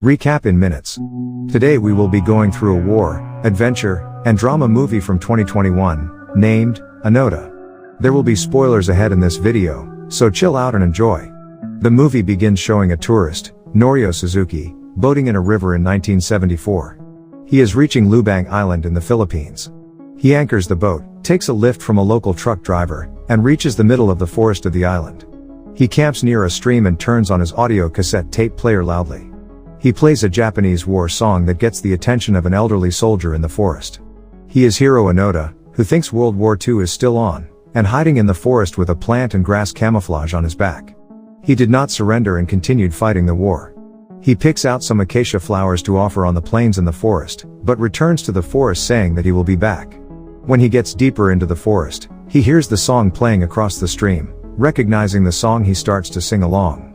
Recap in minutes. Today we will be going through a war, adventure, and drama movie from 2021, named Anota. There will be spoilers ahead in this video, so chill out and enjoy. The movie begins showing a tourist, Norio Suzuki, boating in a river in 1974. He is reaching Lubang Island in the Philippines. He anchors the boat, takes a lift from a local truck driver, and reaches the middle of the forest of the island. He camps near a stream and turns on his audio cassette tape player loudly. He plays a Japanese war song that gets the attention of an elderly soldier in the forest. He is Hiro Anota, who thinks World War II is still on, and hiding in the forest with a plant and grass camouflage on his back. He did not surrender and continued fighting the war. He picks out some acacia flowers to offer on the plains in the forest, but returns to the forest saying that he will be back. When he gets deeper into the forest, he hears the song playing across the stream. Recognizing the song, he starts to sing along.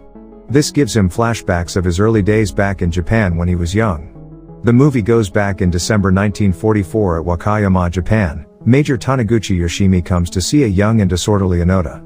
This gives him flashbacks of his early days back in Japan when he was young. The movie goes back in December 1944 at Wakayama, Japan. Major Taniguchi Yoshimi comes to see a young and disorderly Anota.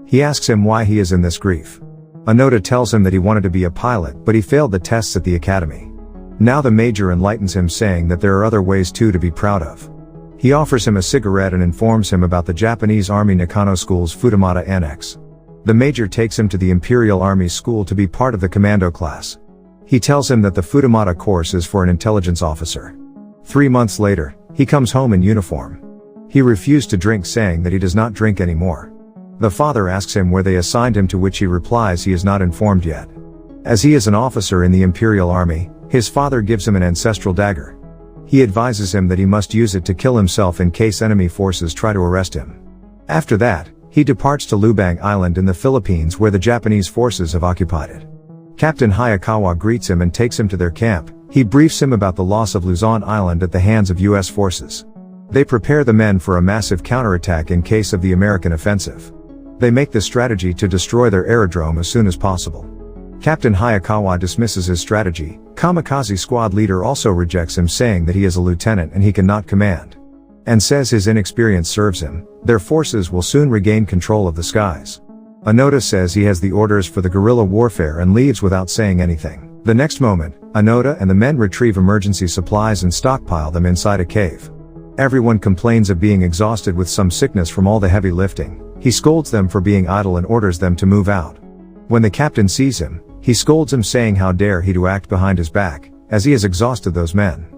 He asks him why he is in this grief. Anota tells him that he wanted to be a pilot, but he failed the tests at the academy. Now the major enlightens him, saying that there are other ways too to be proud of. He offers him a cigarette and informs him about the Japanese Army Nakano School's Futamata Annex. The major takes him to the Imperial Army School to be part of the commando class. He tells him that the Futamata course is for an intelligence officer. 3 months later, he comes home in uniform. He refused to drink, saying that he does not drink anymore. The father asks him where they assigned him, to which he replies he is not informed yet. As he is an officer in the Imperial Army, his father gives him an ancestral dagger. He advises him that he must use it to kill himself in case enemy forces try to arrest him. After that, he departs to Lubang Island in the Philippines, where the Japanese forces have occupied it. Captain Hayakawa greets him and takes him to their camp. He briefs him about the loss of Luzon Island at the hands of US forces. They prepare the men for a massive counterattack in case of the American offensive. They make the strategy to destroy their aerodrome as soon as possible. Captain Hayakawa dismisses his strategy. Kamikaze squad leader also rejects him, saying that he is a lieutenant and he cannot command, and says his inexperience serves him. Their forces will soon regain control of the skies. Anota says he has the orders for the guerrilla warfare and leaves without saying anything. The next moment, Anota and the men retrieve emergency supplies and stockpile them inside a cave. Everyone complains of being exhausted with some sickness from all the heavy lifting. He scolds them for being idle and orders them to move out. When the captain sees him, he scolds him, saying how dare he to act behind his back, as he has exhausted those men.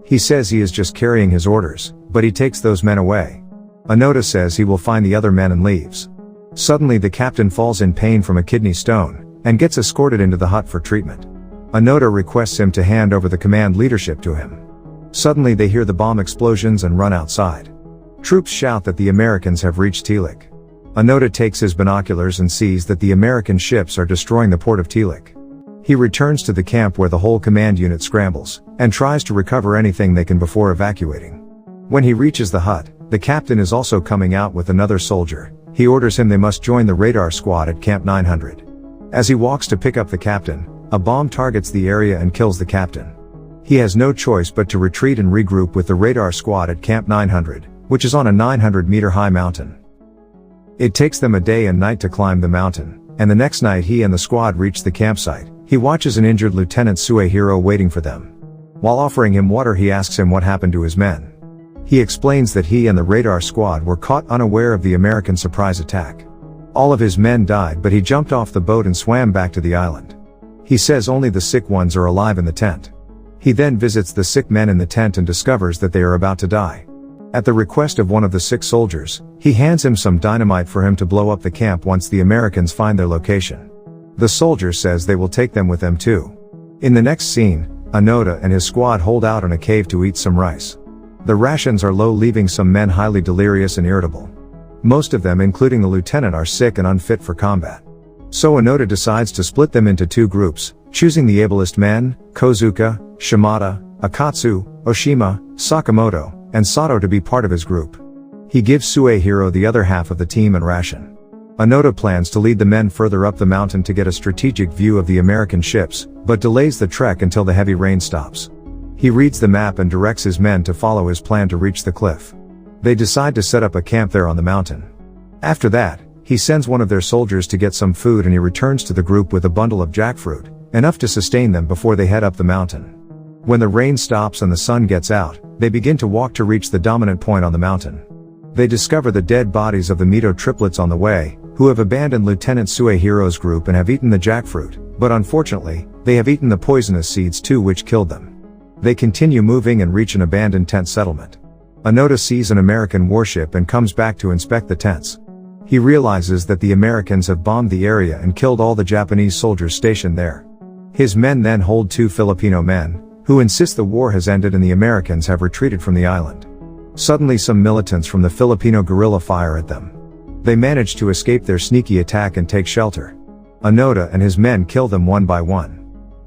He says he is just carrying his orders, but he takes those men away. Anota says he will find the other men and leaves. Suddenly the captain falls in pain from a kidney stone, and gets escorted into the hut for treatment. Anota requests him to hand over the command leadership to him. Suddenly they hear the bomb explosions and run outside. Troops shout that the Americans have reached Telic. Anota takes his binoculars and sees that the American ships are destroying the port of Telic. He returns to the camp where the whole command unit scrambles, and tries to recover anything they can before evacuating. When he reaches the hut, the captain is also coming out with another soldier. He orders him they must join the radar squad at Camp 900. As he walks to pick up the captain, a bomb targets the area and kills the captain. He has no choice but to retreat and regroup with the radar squad at Camp 900, which is on a 900-meter high mountain. It takes them a day and night to climb the mountain, and the next night he and the squad reach the campsite. He watches an injured Lieutenant Suehiro waiting for them. While offering him water, he asks him what happened to his men. He explains that he and the radar squad were caught unaware of the American surprise attack. All of his men died, but he jumped off the boat and swam back to the island. He says only the sick ones are alive in the tent. He then visits the sick men in the tent and discovers that they are about to die. At the request of one of the sick soldiers, he hands him some dynamite for him to blow up the camp once the Americans find their location. The soldier says they will take them with them too. In the next scene, Anota and his squad hold out in a cave to eat some rice. The rations are low, leaving some men highly delirious and irritable. Most of them, including the lieutenant, are sick and unfit for combat. So Anota decides to split them into 2 groups, choosing the ablest men, Kozuka, Shimada, Akatsu, Oshima, Sakamoto, and Sato, to be part of his group. He gives Suehiro the other half of the team and ration. Anota plans to lead the men further up the mountain to get a strategic view of the American ships, but delays the trek until the heavy rain stops. He reads the map and directs his men to follow his plan to reach the cliff. They decide to set up a camp there on the mountain. After that, he sends one of their soldiers to get some food, and he returns to the group with a bundle of jackfruit. enough to sustain them before they head up the mountain. When the rain stops and the sun gets out, they begin to walk to reach the dominant point on the mountain. They discover the dead bodies of the Mito triplets on the way, who have abandoned Lieutenant Suehiro's group and have eaten the jackfruit, but unfortunately, they have eaten the poisonous seeds too, which killed them. They continue moving and reach an abandoned tent settlement. Onoda sees an American warship and comes back to inspect the tents. He realizes that the Americans have bombed the area and killed all the Japanese soldiers stationed there. His men then hold 2 Filipino men, who insist the war has ended and the Americans have retreated from the island. Suddenly some militants from the Filipino guerrilla fire at them. They manage to escape their sneaky attack and take shelter. Onoda and his men kill them one by one.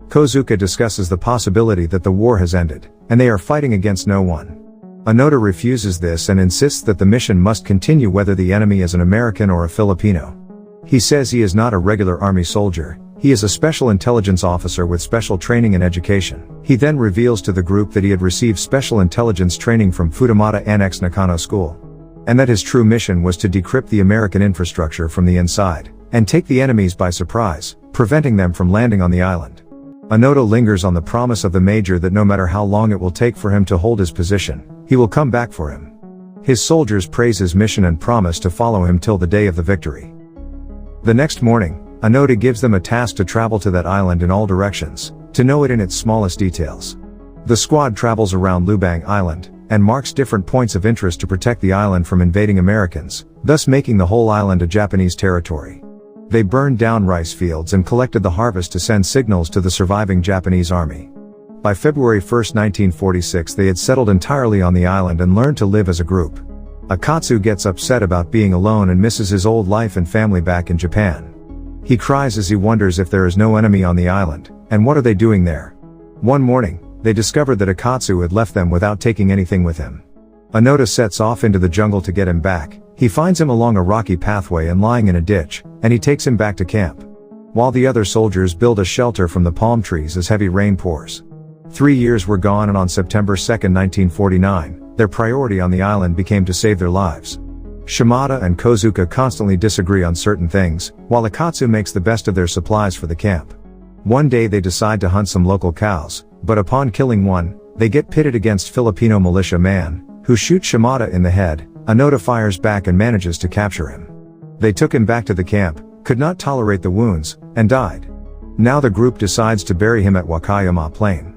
Kozuka discusses the possibility that the war has ended, and they are fighting against no one. Onoda refuses this and insists that the mission must continue whether the enemy is an American or a Filipino. He says he is not a regular army soldier, he is a special intelligence officer with special training and education. He then reveals to the group that he had received special intelligence training from Futamata Annex Nakano School. And that his true mission was to decrypt the American infrastructure from the inside, and take the enemies by surprise, preventing them from landing on the island. Onoda lingers on the promise of the major that no matter how long it will take for him to hold his position, he will come back for him. His soldiers praise his mission and promise to follow him till the day of the victory. The next morning, Onoda gives them a task to travel to that island in all directions, to know it in its smallest details. The squad travels around Lubang Island, and marks different points of interest to protect the island from invading Americans, thus making the whole island a Japanese territory. They burned down rice fields and collected the harvest to send signals to the surviving Japanese army. By February 1, 1946 they had settled entirely on the island and learned to live as a group. Akatsu gets upset about being alone and misses his old life and family back in Japan. He cries as he wonders if there is no enemy on the island, and what are they doing there? One morning, they discovered that Akatsu had left them without taking anything with him. Onoda sets off into the jungle to get him back. He finds him along a rocky pathway and lying in a ditch, and he takes him back to camp. While the other soldiers build a shelter from the palm trees as heavy rain pours. 3 years were gone, and on September 2, 1949, their priority on the island became to save their lives. Shimada and Kozuka constantly disagree on certain things, while Akatsu makes the best of their supplies for the camp. One day they decide to hunt some local cows, but upon killing one, they get pitted against Filipino militia man, who shoots Shimada in the head. Onoda fires back and manages to capture him. They took him back to the camp, could not tolerate the wounds, and died. Now the group decides to bury him at Wakayama Plain.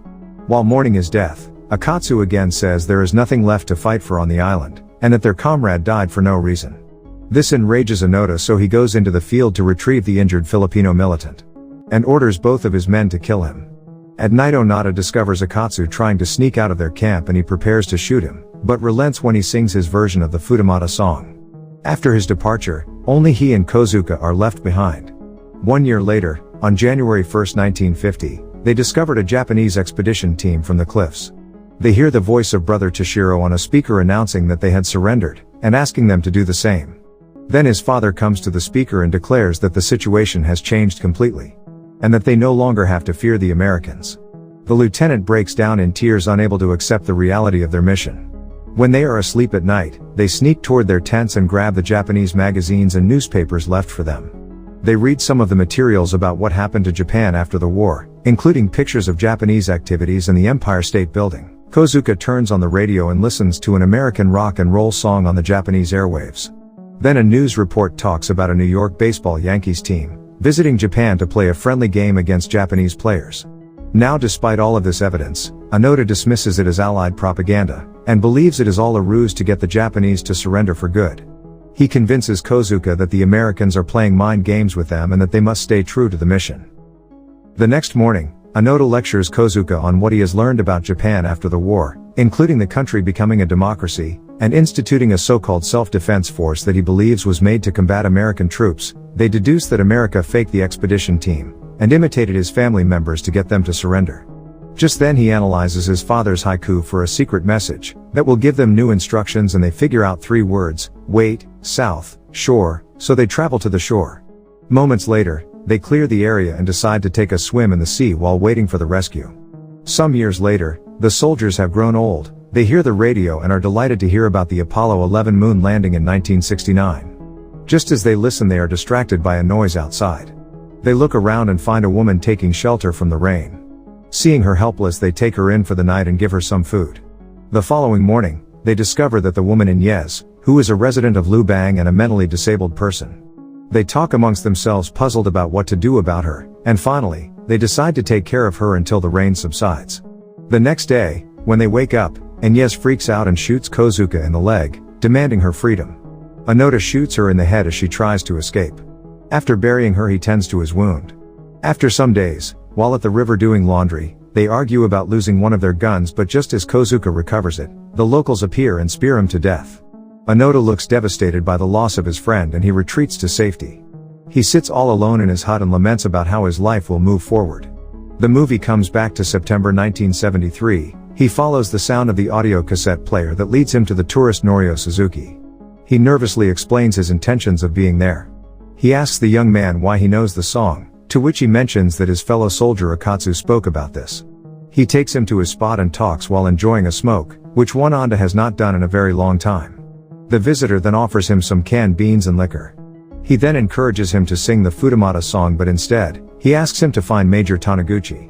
While mourning his death, Akatsu again says there is nothing left to fight for on the island, and that their comrade died for no reason. This enrages Onoda, so he goes into the field to retrieve the injured Filipino militant, and orders both of his men to kill him. At night Onoda discovers Akatsu trying to sneak out of their camp and he prepares to shoot him, but relents when he sings his version of the Futamata song. After his departure, only he and Kozuka are left behind. 1 year later, on January 1, 1950, they discovered a Japanese expedition team from the cliffs. They hear the voice of Brother Toshiro on a speaker announcing that they had surrendered, and asking them to do the same. Then his father comes to the speaker and declares that the situation has changed completely, and that they no longer have to fear the Americans. The lieutenant breaks down in tears, unable to accept the reality of their mission. When they are asleep at night, they sneak toward their tents and grab the Japanese magazines and newspapers left for them. They read some of the materials about what happened to Japan after the war, including pictures of Japanese activities in the Empire State Building. Kozuka turns on the radio and listens to an American rock and roll song on the Japanese airwaves. Then a news report talks about a New York baseball Yankees team visiting Japan to play a friendly game against Japanese players. Now, despite all of this evidence, Onoda dismisses it as Allied propaganda, and believes it is all a ruse to get the Japanese to surrender for good. He convinces Kozuka that the Americans are playing mind games with them and that they must stay true to the mission. The next morning, Onoda lectures Kozuka on what he has learned about Japan after the war, including the country becoming a democracy, and instituting a so-called self-defense force that he believes was made to combat American troops. They deduce that America faked the expedition team, and imitated his family members to get them to surrender. Just then he analyzes his father's haiku for a secret message, that will give them new instructions, and they figure out 3 words, wait, south, shore, so they travel to the shore. Moments later, they clear the area and decide to take a swim in the sea while waiting for the rescue. Some years later, the soldiers have grown old. They hear the radio and are delighted to hear about the Apollo 11 moon landing in 1969. Just as they listen, they are distracted by a noise outside. They look around and find a woman taking shelter from the rain. Seeing her helpless, they take her in for the night and give her some food. The following morning, they discover that the woman Inez, who is a resident of Lubang and a mentally disabled person. They talk amongst themselves, puzzled about what to do about her, and finally, they decide to take care of her until the rain subsides. The next day, when they wake up, Inez freaks out and shoots Kozuka in the leg, demanding her freedom. Anota shoots her in the head as she tries to escape. After burying her, he tends to his wound. After some days, while at the river doing laundry, they argue about losing one of their guns, but just as Kozuka recovers it, the locals appear and spear him to death. Anota looks devastated by the loss of his friend and he retreats to safety. He sits all alone in his hut and laments about how his life will move forward. The movie comes back to September 1973. He follows the sound of the audio cassette player that leads him to the tourist Norio Suzuki. He nervously explains his intentions of being there. He asks the young man why he knows the song, to which he mentions that his fellow soldier Akatsu spoke about this. He takes him to his spot and talks while enjoying a smoke, which one Onda has not done in a very long time. The visitor then offers him some canned beans and liquor. He then encourages him to sing the Futamata song, but instead, he asks him to find Major Taniguchi.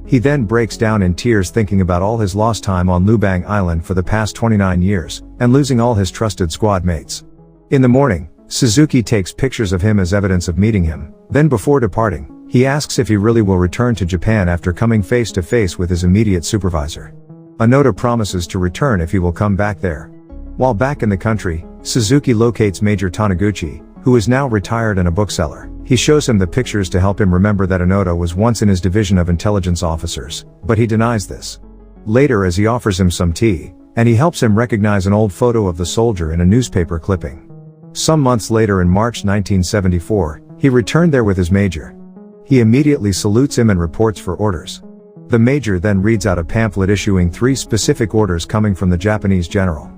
He then breaks down in tears thinking about all his lost time on Lubang Island for the past 29 years, and losing all his trusted squad mates. In the morning, Suzuki takes pictures of him as evidence of meeting him, then before departing, he asks if he really will return to Japan after coming face to face with his immediate supervisor. Anota promises to return if he will come back there. While back in the country, Suzuki locates Major Taniguchi, who is now retired and a bookseller. He shows him the pictures to help him remember that Anota was once in his division of intelligence officers, but he denies this. Later, as he offers him some tea, and he helps him recognize an old photo of the soldier in a newspaper clipping. Some months later, in March 1974, he returned there with his major. He immediately salutes him and reports for orders. The major then reads out a pamphlet issuing 3 specific orders coming from the Japanese general.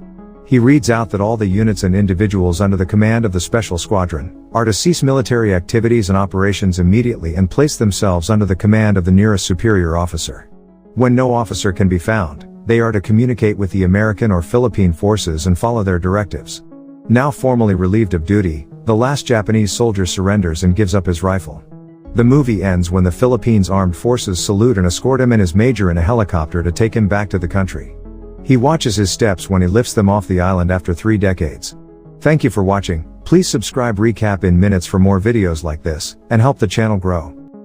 He reads out that all the units and individuals under the command of the Special Squadron are to cease military activities and operations immediately and place themselves under the command of the nearest superior officer. When no officer can be found, they are to communicate with the American or Philippine forces and follow their directives. Now formally relieved of duty, the last Japanese soldier surrenders and gives up his rifle. The movie ends when the Philippines armed forces salute and escort him and his major in a helicopter to take him back to the country. He watches his steps when he lifts them off the island after 3 decades. Thank you for watching. Please subscribe Recap in Minutes for more videos like this, and help the channel grow.